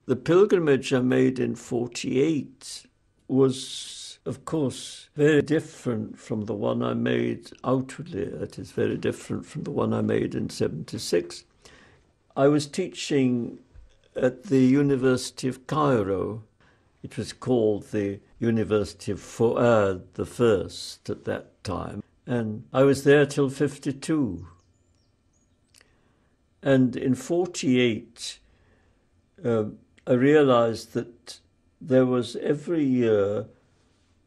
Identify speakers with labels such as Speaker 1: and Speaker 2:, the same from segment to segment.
Speaker 1: The pilgrimage I made in 48 was, of course, very different from the one I made outwardly. It is very different from the one I made in 76. I was teaching at the University of Cairo. It was called the University of Fuad the First at that time. And I was there till 52. And in 48, I realized that there was every year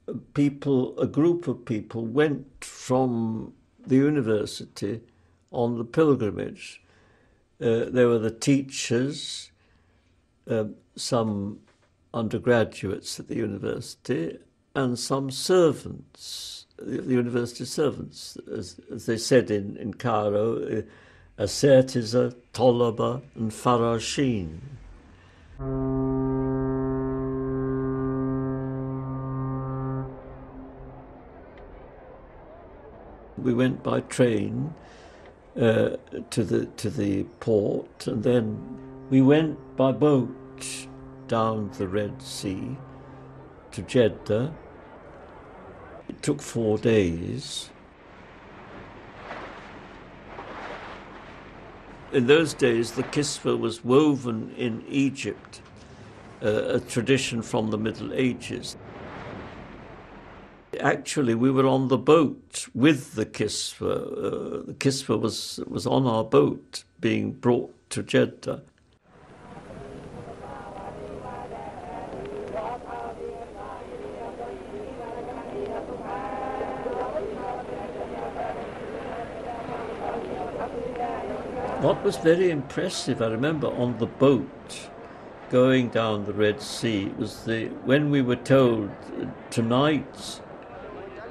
Speaker 1: a group of people went from the university on the pilgrimage. There were the teachers, some undergraduates at the university, and some servants, the university servants, as they said in Cairo, asatiza, talaba, and farashin. We went by train to the port, and then we went by boat down the Red Sea to Jeddah. It took 4 days. In those days, the kisveh was woven in Egypt, a tradition from the Middle Ages. Actually, we were on the boat with the kisveh. The kisveh was on our boat being brought to Jeddah. What was very impressive, I remember on the boat going down the Red Sea, was when we were told tonight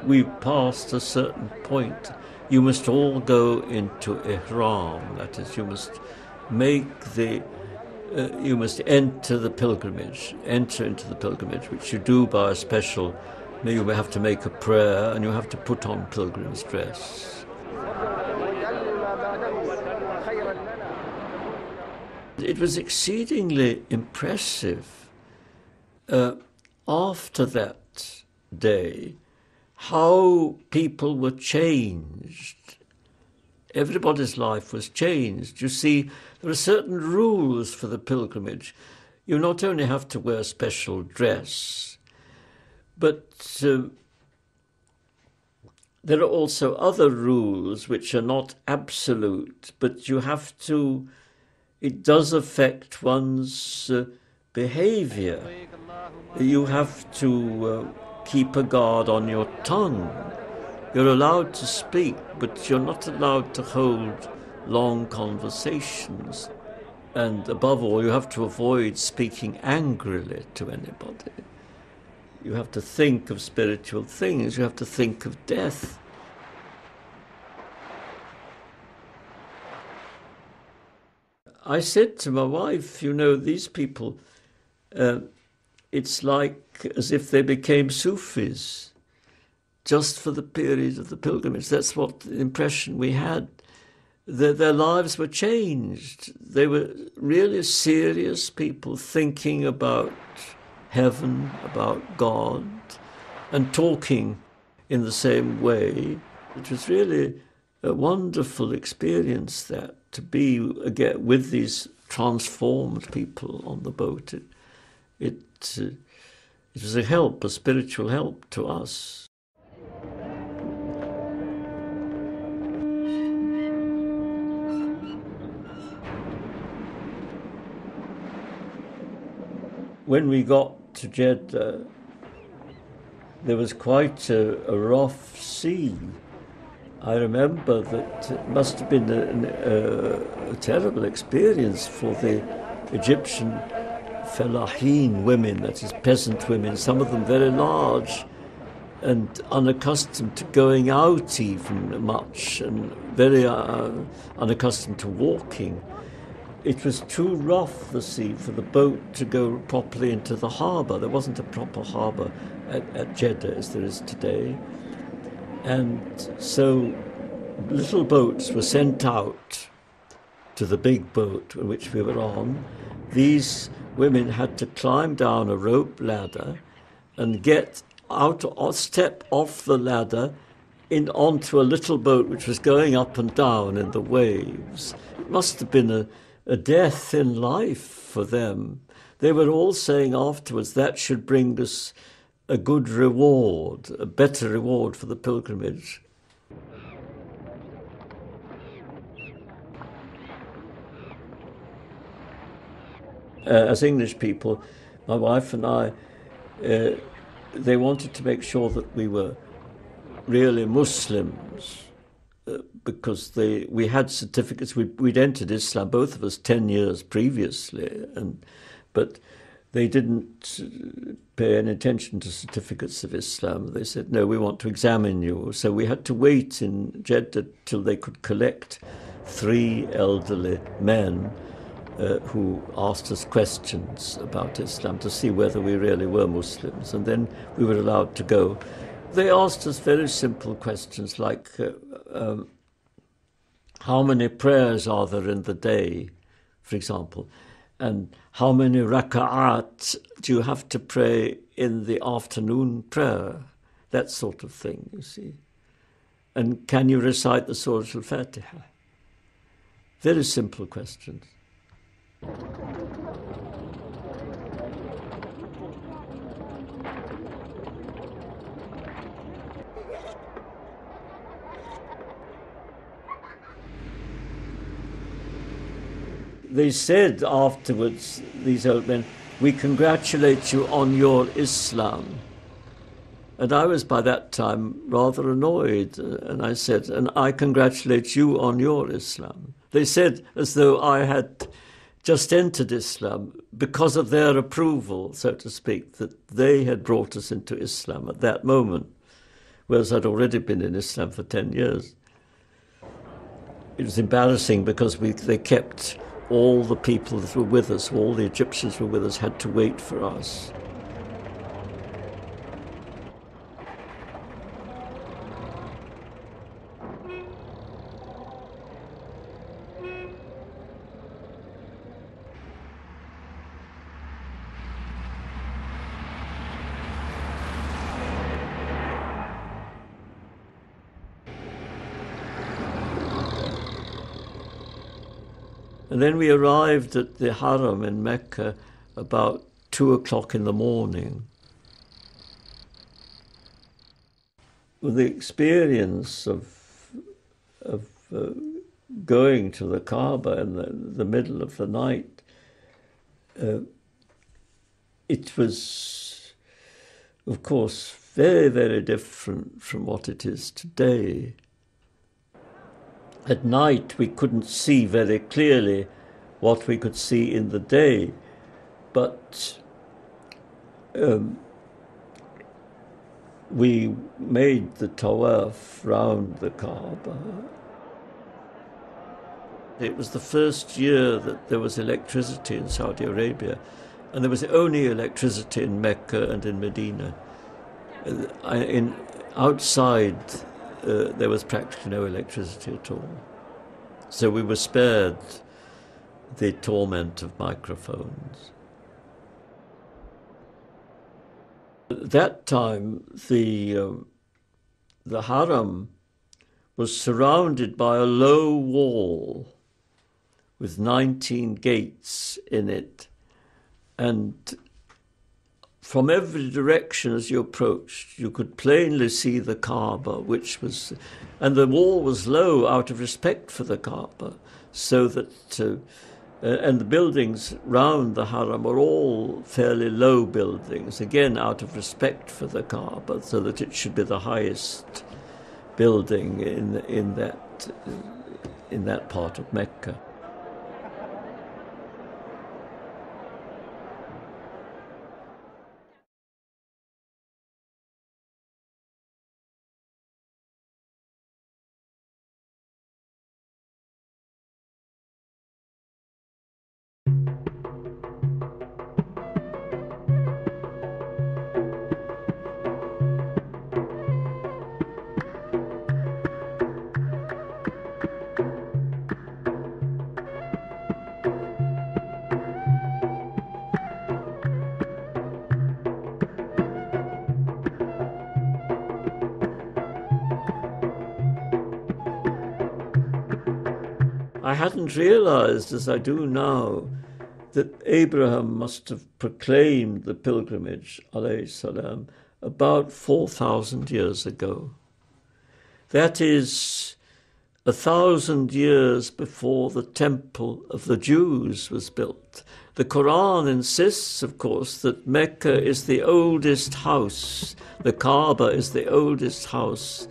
Speaker 1: we passed a certain point, you must all go into ihram, that is, you must enter the pilgrimage, which you do by a special, you have to make a prayer and you have to put on pilgrim's dress. It was exceedingly impressive after that day how people were changed. Everybody's life was changed. You see, there are certain rules for the pilgrimage. You not only have to wear special dress, but there are also other rules which are not absolute, but you have to. It does affect one's behavior. You have to keep a guard on your tongue. You're allowed to speak, but you're not allowed to hold long conversations. And above all, you have to avoid speaking angrily to anybody. You have to think of spiritual things. You have to think of death. I said to my wife, these people, it's like as if they became Sufis just for the period of the pilgrimage. That's what the impression we had. Their lives were changed. They were really serious people thinking about heaven, about God, and talking in the same way. It was really a wonderful experience that, to be again with these transformed people on the boat. It was a spiritual help to us. When we got to Jeddah, there was quite a rough sea. I remember that it must have been a terrible experience for the Egyptian fellahin women, that is, peasant women, some of them very large and unaccustomed to going out even much, and very unaccustomed to walking. It was too rough, the sea, for the boat to go properly into the harbour. There wasn't a proper harbour at Jeddah as there is today. And so little boats were sent out to the big boat which we were on. These women had to climb down a rope ladder and get out or step off the ladder in onto a little boat which was going up and down in the waves. It must have been a death in life for them. They were all saying afterwards that should bring us a good reward, a better reward for the pilgrimage. As English people, my wife and I, they wanted to make sure that we were really Muslims, because we had certificates. We'd entered Islam, both of us, 10 years previously, but they didn't pay any attention to certificates of Islam. They said, no, we want to examine you. So we had to wait in Jeddah till they could collect 3 elderly men who asked us questions about Islam to see whether we really were Muslims, and then we were allowed to go. They asked us very simple questions like, how many prayers are there in the day, for example, and how many raka'at do you have to pray in the afternoon prayer, that sort of thing, you see. And can you recite the Surah Al-Fatiha? Very simple questions. They said afterwards, these old men, we congratulate you on your Islam. And I was by that time rather annoyed, and I said, and I congratulate you on your Islam. They said as though I had just entered Islam because of their approval, so to speak, that they had brought us into Islam at that moment, whereas I'd already been in Islam for 10 years. It was embarrassing because they kept all the people that were with us, all the Egyptians were with us, had to wait for us. And then we arrived at the Haram in Mecca about 2 o'clock in the morning. Well, the experience of going to the Kaaba in the middle of the night, it was, of course, very, very different from what it is today. At night, we couldn't see very clearly what we could see in the day, but we made the tawaf round the Kaaba. It was the first year that there was electricity in Saudi Arabia, and there was only electricity in Mecca and in Medina. Outside, there was practically no electricity at all. So we were spared the torment of microphones. At that time, the Haram was surrounded by a low wall with 19 gates in it, and from every direction as you approached, you could plainly see the Kaaba, and the wall was low out of respect for the Kaaba, so that, and the buildings round the Haram were all fairly low buildings, again out of respect for the Kaaba, so that it should be the highest building in that part of Mecca. I hadn't realized, as I do now, that Abraham must have proclaimed the pilgrimage, alayhi salam, about 4,000 years ago. That is 1,000 years before the temple of the Jews was built. The Quran insists, of course, that Mecca is the oldest house, the Kaaba is the oldest house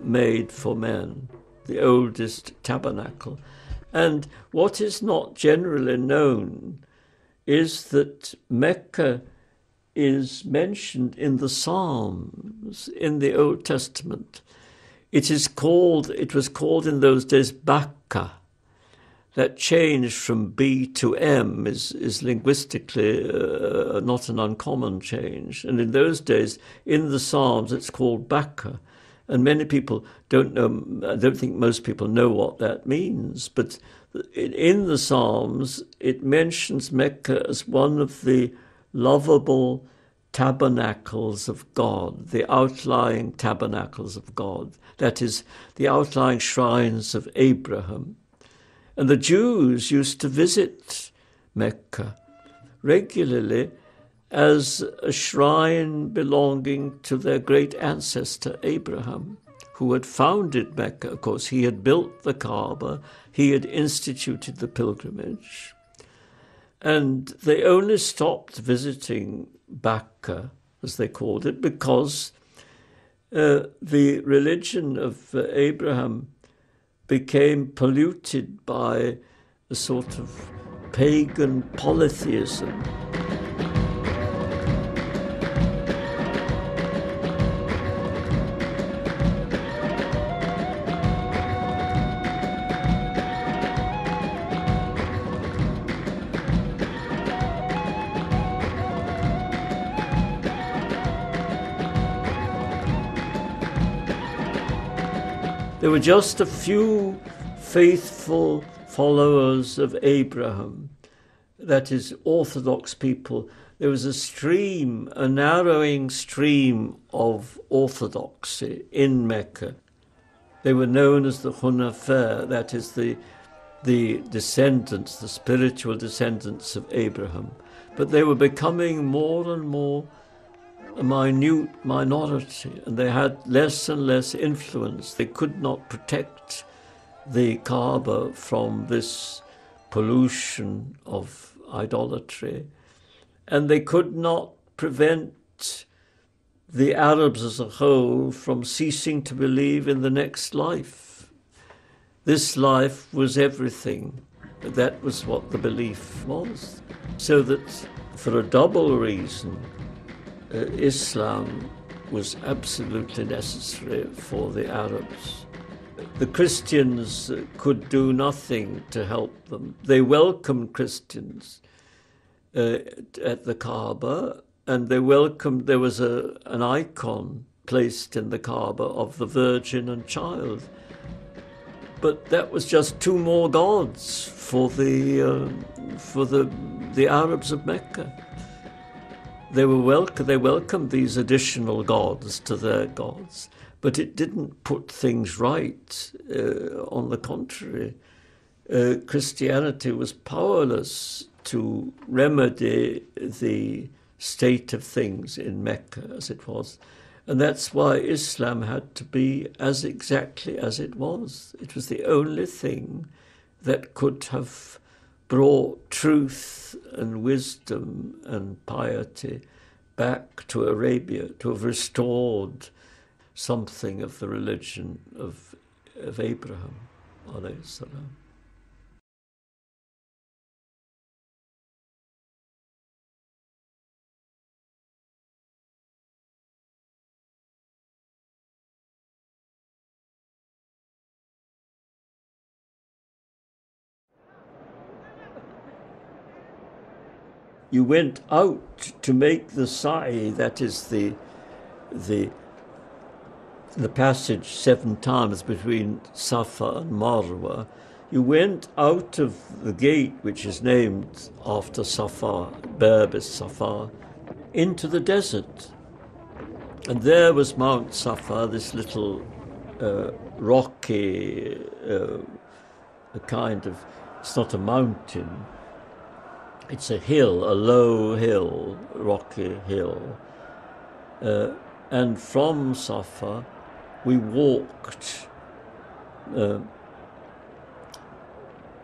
Speaker 1: made for men, the oldest tabernacle. And what is not generally known is that Mecca is mentioned in the Psalms, in the Old Testament. It was called in those days Bakka. That change from B to M is linguistically not an uncommon change. And in those days, in the Psalms, it's called Bakka. And many people don't know, I don't think most people know what that means. But in the Psalms, it mentions Mecca as one of the lovable tabernacles of God, the outlying tabernacles of God. That is, the outlying shrines of Abraham. And the Jews used to visit Mecca regularly as a shrine belonging to their great ancestor Abraham, who had founded Mecca. Of course, he had built the Kaaba, he had instituted the pilgrimage, and they only stopped visiting Bakka, as they called it, because the religion of Abraham became polluted by a sort of pagan polytheism. There were just a few faithful followers of Abraham, that is, Orthodox people. There was a stream, a narrowing stream of orthodoxy in Mecca. They were known as the Hunafa, that is, the descendants, the spiritual descendants of Abraham. But they were becoming more and more a minute minority, and they had less and less influence. They could not protect the Kaaba from this pollution of idolatry, and they could not prevent the Arabs as a whole from ceasing to believe in the next life. This life was everything. That was what the belief was. So that for a double reason, Islam was absolutely necessary for the Arabs. The Christians could do nothing to help them. They welcomed Christians at the Kaaba, and there was an icon placed in the Kaaba of the Virgin and Child. But that was just two more gods for the Arabs of Mecca. They welcomed these additional gods to their gods, but it didn't put things right. On the contrary, Christianity was powerless to remedy the state of things in Mecca as it was. And that's why Islam had to be as exactly as it was. It was the only thing that could have brought truth and wisdom and piety back to Arabia, to have restored something of the religion of Abraham, alayhi salam. You went out to make the sa'i, that is the passage 7 times between Safa and Marwa. You went out of the gate, which is named after Safa, Bab is Safa, into the desert. And there was Mount Safa, this little rocky a kind of, it's not a mountain, it's a hill, a low hill, rocky hill. And from Safa, we walked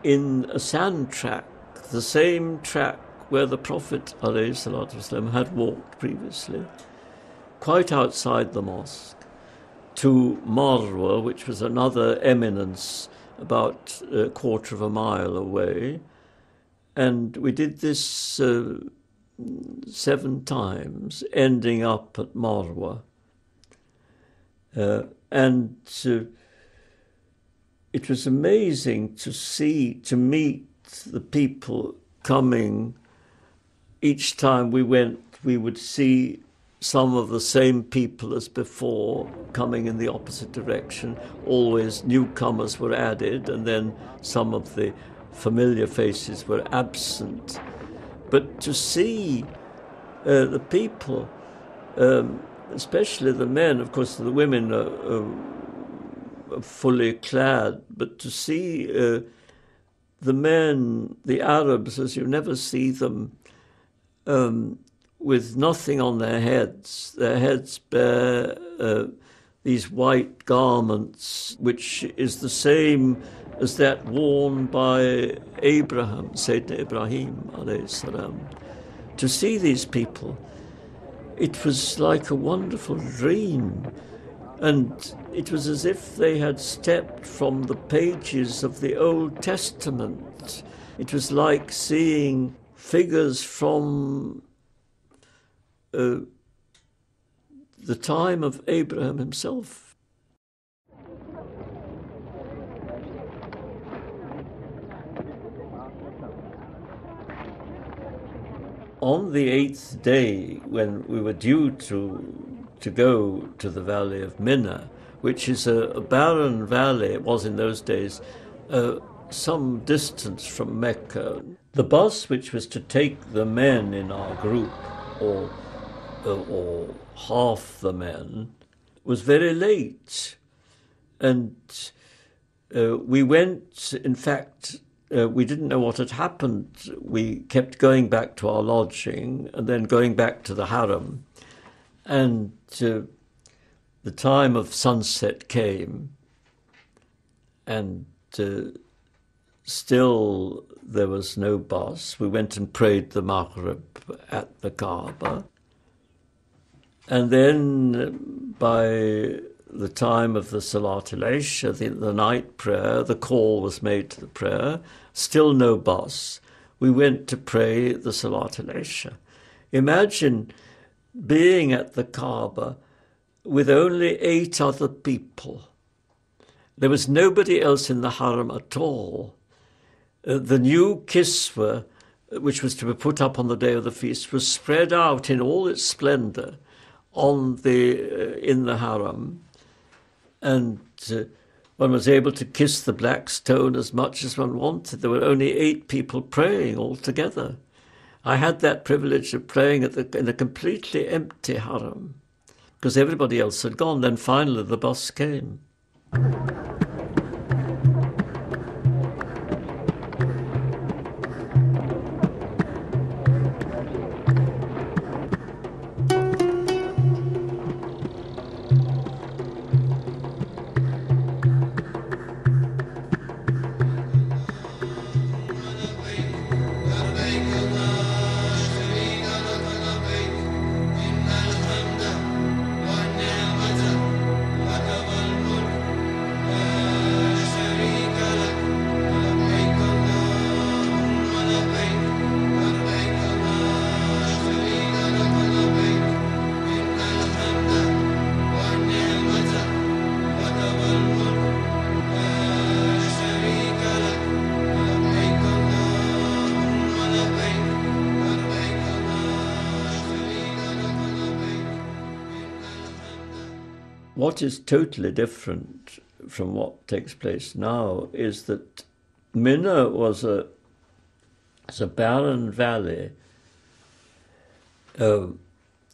Speaker 1: in a sand track, the same track where the Prophet ﷺ had walked previously, quite outside the mosque, to Marwa, which was another eminence about a quarter of a mile away. And we did this 7 times, ending up at Marwa. And it was amazing to meet the people coming. Each time we went, we would see some of the same people as before coming in the opposite direction. Always newcomers were added, and then some of the familiar faces were absent. But to see the people, especially the men, of course the women are fully clad, but to see the men, the Arabs, as you never see them, with nothing on their heads bear these white garments, which is the same as that worn by Abraham, Sayyidina Ibrahim alayhi salam. To see these people, it was like a wonderful dream, and it was as if they had stepped from the pages of the Old Testament. It was like seeing figures from the time of Abraham himself. On the 8th day, when we were due to go to the valley of Mina, which is a barren valley, it was in those days, some distance from Mecca, the bus which was to take the men in our group, or half the men, was very late. And we went, in fact, we didn't know what had happened. We kept going back to our lodging and then going back to the haram. And the time of sunset came, and still there was no bus. We went and prayed the Maghrib at the Kaaba. And then by the time of the Salat al-Isha, the night prayer, the call was made to the prayer, still no bus. We went to pray the Salat al-Isha. Imagine being at the Kaaba with only 8 other people. There was nobody else in the haram at all. The new kiswa, which was to be put up on the day of the feast, was spread out in all its splendor in the haram, and one was able to kiss the black stone as much as one wanted. There were only 8 people praying altogether. I had that privilege of praying in a completely empty haram, because everybody else had gone. Then finally the bus came. What is totally different from what takes place now is that Mina was a barren valley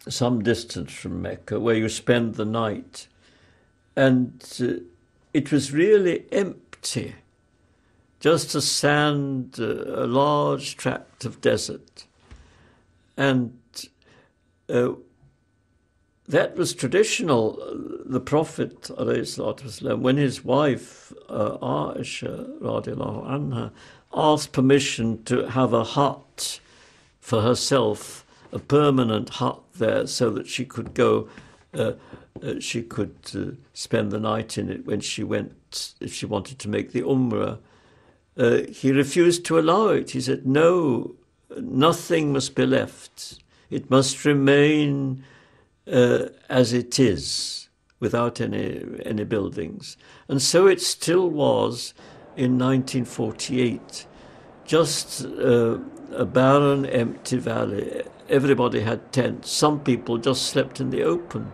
Speaker 1: some distance from Mecca, where you spend the night. And it was really empty. just a sand, a large tract of desert. And that was traditional. The Prophet, ﷺ, when his wife, Aisha, radiallahu anha, asked permission to have a hut for herself, a permanent hut there, so that she could go, spend the night in it when she went, if she wanted to make the Umrah. He refused to allow it. He said, no, nothing must be left. It must remain as it is, without any buildings. And so it still was in 1948, just a barren, empty valley. Everybody had tents. Some people just slept in the open.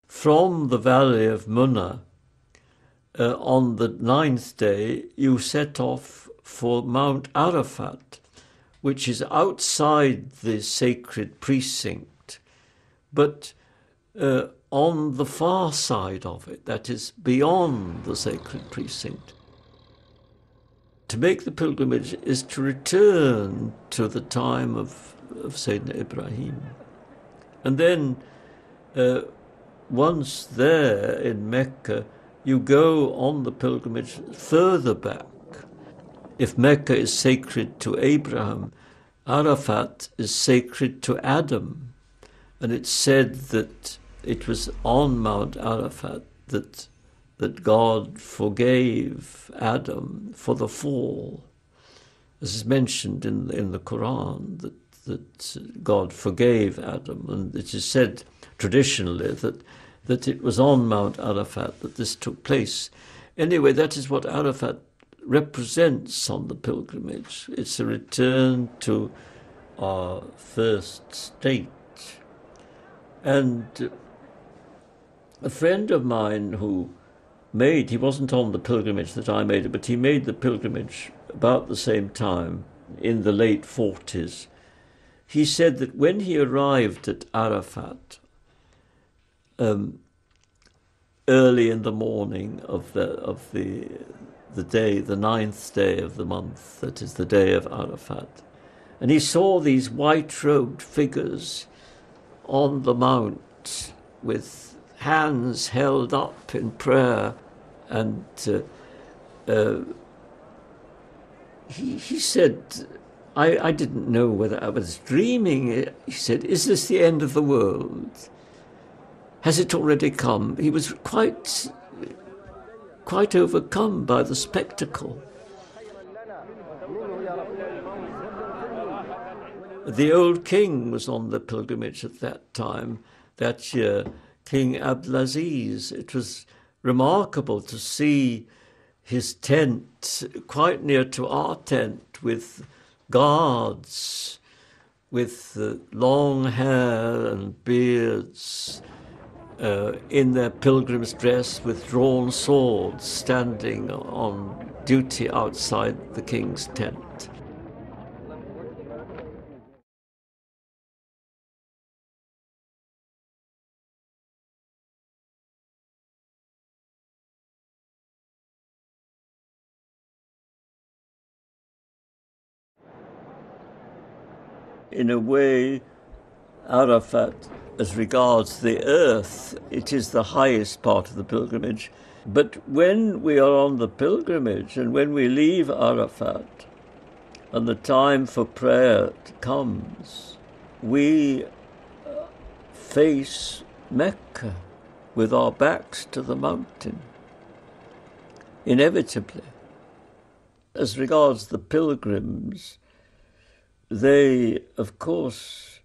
Speaker 1: From the valley of Munna, on the 9th day, you set off for Mount Arafat, which is outside the sacred precinct, but on the far side of it, that is beyond the sacred precinct. To make the pilgrimage is to return to the time of Sayyidina Ibrahim. And then once there in Mecca, you go on the pilgrimage further back. If Mecca is sacred to Abraham, Arafat is sacred to Adam. And it's said that it was on Mount Arafat that God forgave Adam for the fall. As is mentioned in the Quran, that God forgave Adam. And it is said traditionally that it was on Mount Arafat that this took place. Anyway, that is what Arafat represents on the pilgrimage. It's a return to our first state. And a friend of mine he wasn't on the pilgrimage that I made it, but he made the pilgrimage about the same time, in the late 40s. He said that when he arrived at Arafat, early in the morning of the day, the 9th day of the month, that is the day of Arafat, and he saw these white-robed figures on the mount with hands held up in prayer, and he said, I didn't know whether I was dreaming. He said, is this the end of the world? Has it already come? He was quite overcome by the spectacle. The old king was on the pilgrimage at that time, that year, King Abdulaziz. It was remarkable to see his tent quite near to our tent, with guards with long hair and beards, in their pilgrim's dress with drawn swords, standing on duty outside the king's tent. In a way, Arafat, as regards the earth, it is the highest part of the pilgrimage. But when we are on the pilgrimage and when we leave Arafat and the time for prayer comes, we face Mecca with our backs to the mountain, inevitably. As regards the pilgrims, they, of course,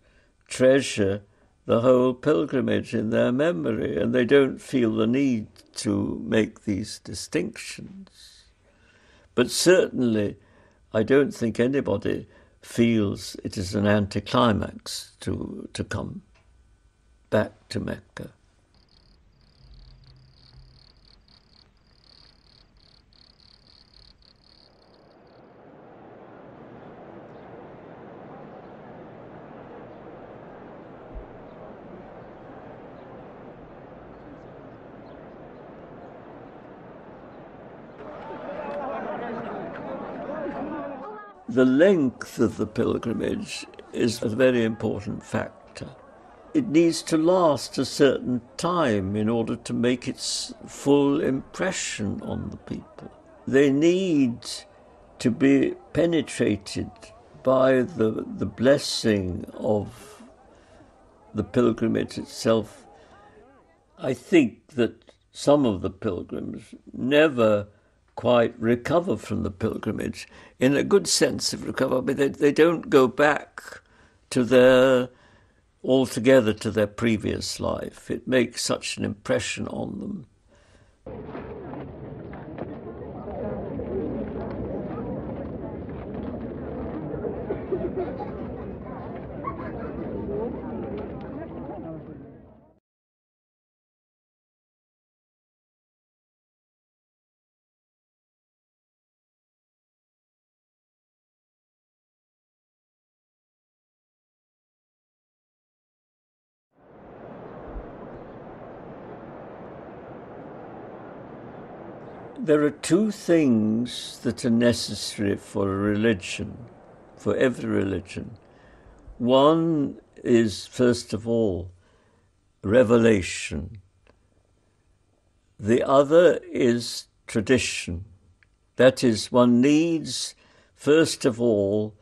Speaker 1: treasure the whole pilgrimage in their memory, and they don't feel the need to make these distinctions. But certainly, I don't think anybody feels it is an anticlimax to come back to Mecca. the length of the pilgrimage is a very important factor. It needs to last a certain time in order to make its full impression on the people. They need to be penetrated by the blessing of the pilgrimage itself. I think that some of the pilgrims never quite recover from the pilgrimage, in a good sense of recover, but they don't go back to altogether to their previous life. It makes such an impression on them. There are two things that are necessary for a religion, for every religion. One is, first of all, revelation. The other is tradition. That is, one needs, first of all,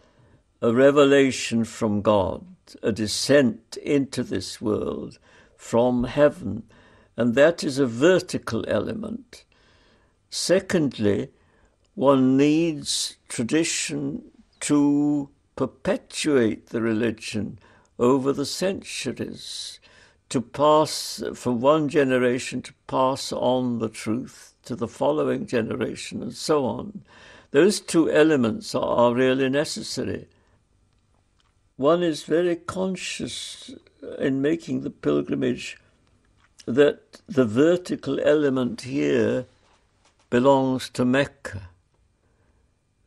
Speaker 1: a revelation from God, a descent into this world from heaven, and that is a vertical element. Secondly, one needs tradition to perpetuate the religion over the centuries, to pass from one generation to pass on the truth to the following generation and so on. Those two elements are really necessary. One is very conscious in making the pilgrimage that the vertical element here belongs to Mecca,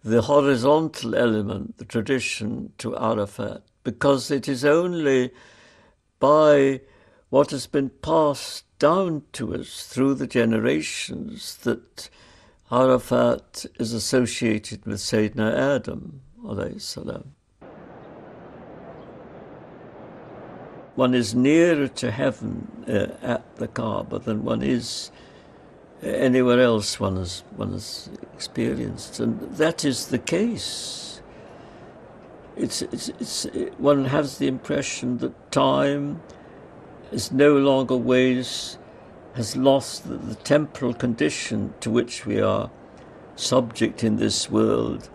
Speaker 1: the horizontal element, the tradition, to Arafat, because it is only by what has been passed down to us through the generations that Arafat is associated with Sayyidina Adam, alayhi salam. One is nearer to heaven at the Kaaba than one is anywhere else one has experienced, and that is the case. One has the impression that time is no longer has lost the temporal condition to which we are subject in this world,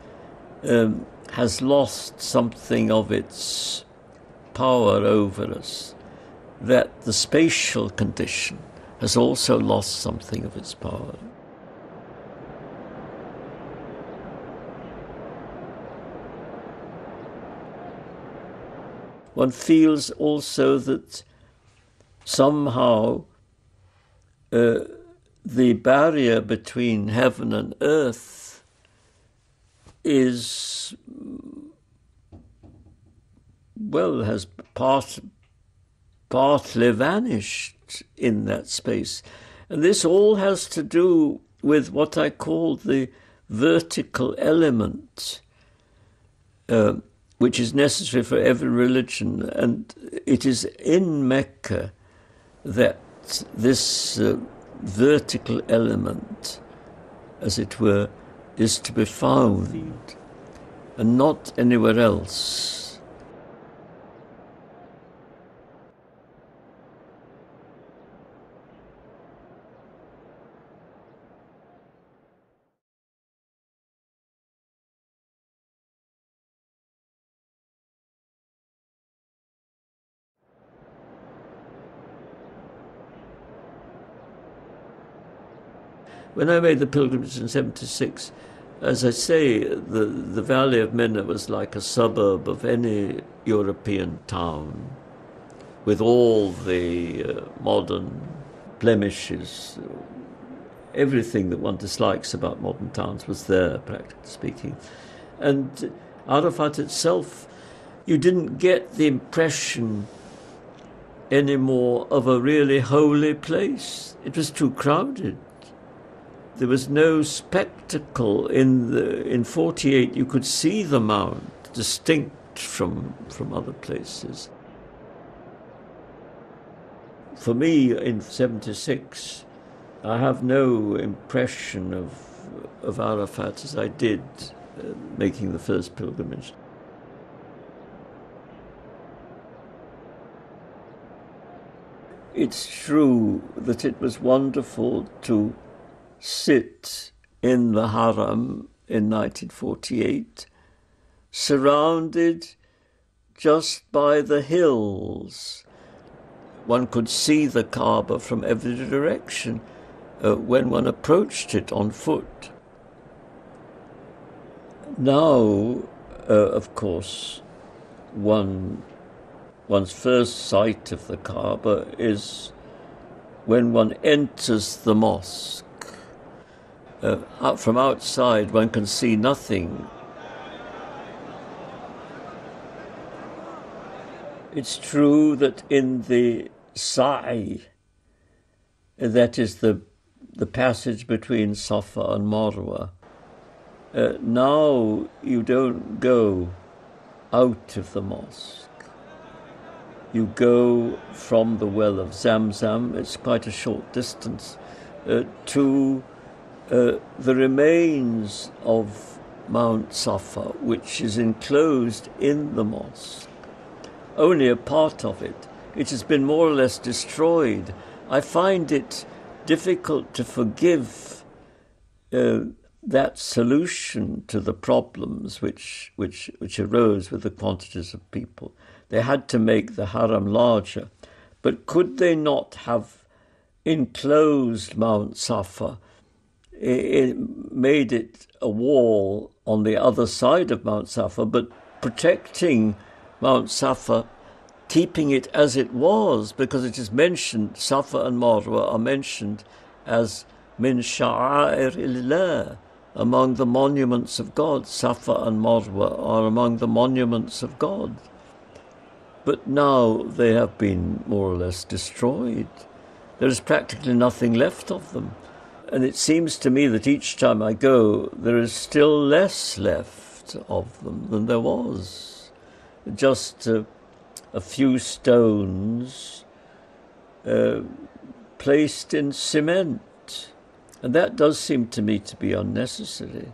Speaker 1: has lost something of its power over us, that the spatial condition has also lost something of its power. One feels also that somehow the barrier between heaven and earth has partly vanished in that space. And this all has to do with what I call the vertical element, which is necessary for every religion. And it is in Mecca that this vertical element, as it were, is to be found, and not anywhere else. When I made the pilgrimage in 1976, as I say, the valley of Mecca was like a suburb of any European town, with all the modern blemishes. Everything that one dislikes about modern towns was there, practically speaking. And Arafat itself, you didn't get the impression anymore of a really holy place. It was too crowded. There was no spectacle in 48. You could see the mount distinct from other places. For me, in 76, I have no impression of Arafat as I did making the first pilgrimage. It's true that it was wonderful to sit in the Haram in 1948, surrounded just by the hills. One could see the Kaaba from every direction when one approached it on foot. Now, of course, one's first sight of the Kaaba is when one enters the mosque. From outside, one can see nothing. It's true that in the Sa'i, that is the passage between Safa and Marwa, now you don't go out of the mosque. You go from the well of Zamzam, it's quite a short distance, to the remains of Mount Safa, which is enclosed in the mosque. Only a part of it. It has been more or less destroyed. I find it difficult to forgive that solution to the problems which arose with the quantities of people. They had to make the Haram larger. But could they not have enclosed Mount Safa, made it a wall on the other side of Mount Safa, but protecting Mount Safa, keeping it as it was, because it is mentioned, Safa and Marwa are mentioned as min sha'a'irillah, among the monuments of God. Safa and Marwa are among the monuments of God. But now they have been more or less destroyed. There is practically nothing left of them. And it seems to me that each time I go, there is still less left of them than there was. Just a few stones placed in cement. And that does seem to me to be unnecessary.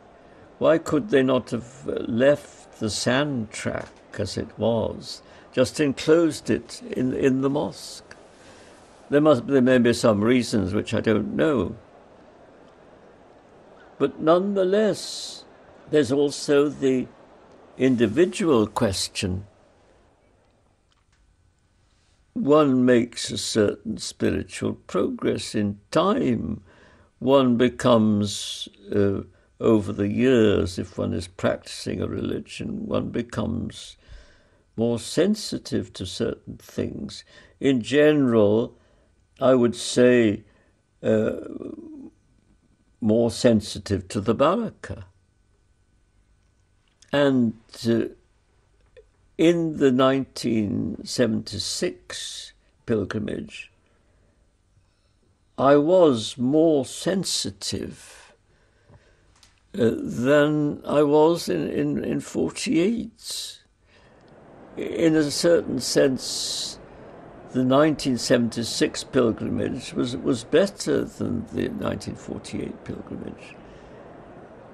Speaker 1: Why could they not have left the sand track as it was, just enclosed it in the mosque? There may be some reasons which I don't know. But nonetheless, there's also the individual question. One makes a certain spiritual progress in time. One becomes, over the years, if one is practicing a religion, one becomes more sensitive to certain things. In general, I would say more sensitive to the barakah. And in the 1976 pilgrimage, I was more sensitive than I was in 48. In a certain sense, the 1976 pilgrimage was better than the 1948 pilgrimage.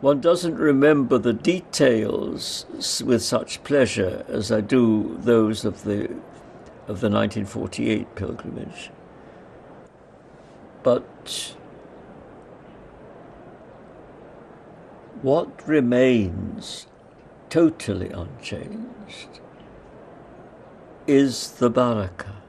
Speaker 1: One doesn't remember the details with such pleasure as I do those of the 1948 pilgrimage. But what remains totally unchanged is the barakah.